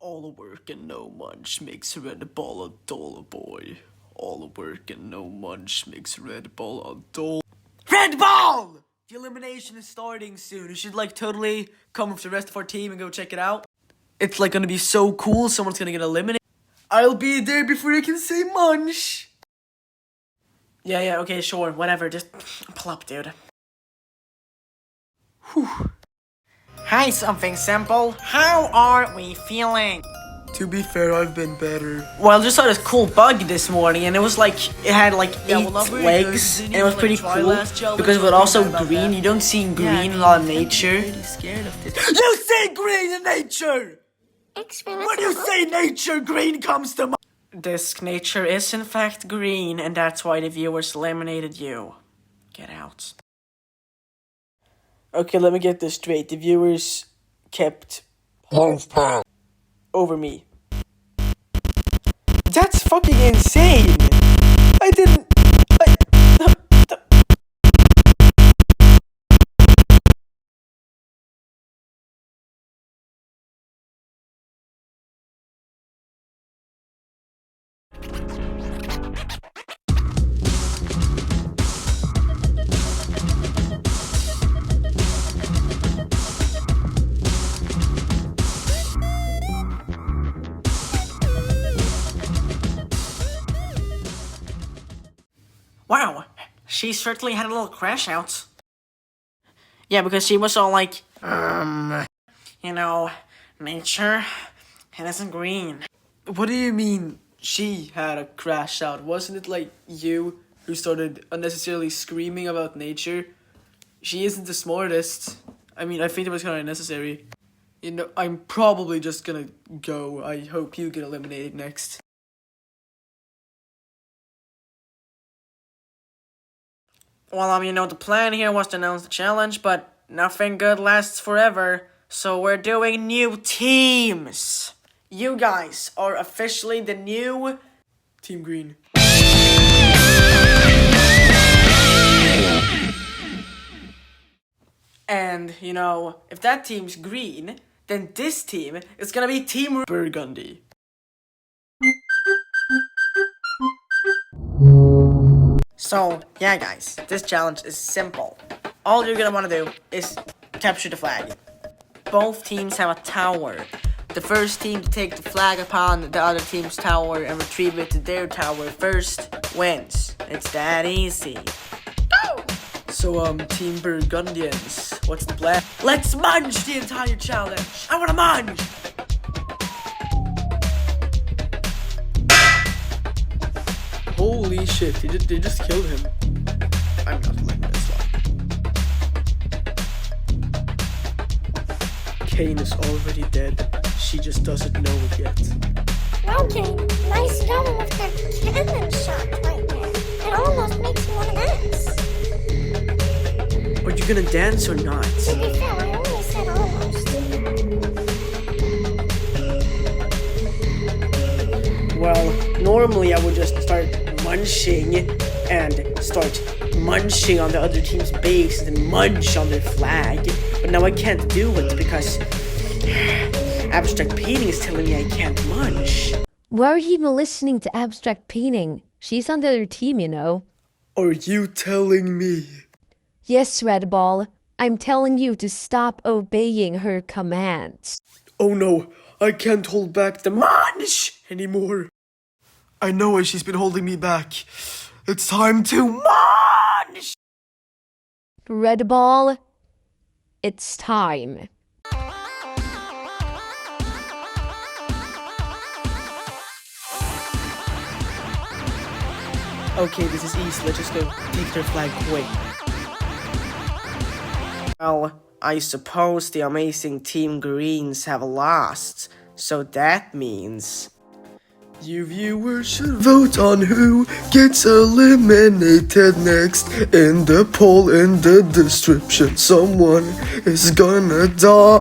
All the work and no munch makes Red Ball a dull boy. All the work and no munch makes Red Ball a dull. Red Ball! The elimination is starting soon. You should totally come with the rest of our team and go check it out. It's gonna be so cool. Someone's gonna get eliminated. I'll be there before you can say munch. Yeah, okay, sure, whatever. Just pull up, dude. Whew. Hi, something simple. How are we feeling? To be fair, I've been better. Well, I just saw this cool bug this morning, and it was it had 8 legs, and it was pretty cool because it was also green. You don't see green in a lot of nature. You see green in nature! When you say nature, green comes to mind. This nature is in fact green, and that's why the viewers eliminated you. Get out. Okay, let me get this straight. The viewers kept over me. That's fucking insane! I didn't... Wow, she certainly had a little crash out. Yeah, because she was all nature, it isn't green. What do you mean she had a crash out? Wasn't it you who started unnecessarily screaming about nature? She isn't the smartest. I mean, I think it was kind of unnecessary. You know, I'm probably just gonna go. I hope you get eliminated next. Well, the plan here was to announce the challenge, but nothing good lasts forever, so we're doing new teams. You guys are officially the new Team Green. And, if that team's green, then this team is gonna be Team Burgundy. So, yeah guys, this challenge is simple. All you're gonna wanna do is capture the flag. Both teams have a tower. The first team to take the flag upon the other team's tower and retrieve it to their tower first wins. It's that easy. Go! So, Team Burgundians, what's the plan? Let's munch the entire challenge! I wanna munch! Holy shit, they just killed him. I'm not letting this one. Kane is already dead. She just doesn't know it yet. Wow, Kane, nice going with that cannon shot right there. It almost makes me want to dance. Are you gonna dance or not? To be fair, I only said almost. Well, normally I would just start munching and start munching on the other team's base and then munch on their flag. But now I can't do it because Abstract Painting is telling me I can't munch. Why are you even listening to Abstract Painting? She's on the other team, you know. Are you telling me? Yes, Red Ball. I'm telling you to stop obeying her commands. Oh no, I can't hold back the munch anymore. I know why she's been holding me back. It's time to munch! Red Ball, it's time. Okay, this is easy. Let's just go take their flag quick. Well, I suppose the amazing Team Greens have lost. So that means... You viewers should vote on who gets eliminated next. In the poll in the description, someone is gonna die.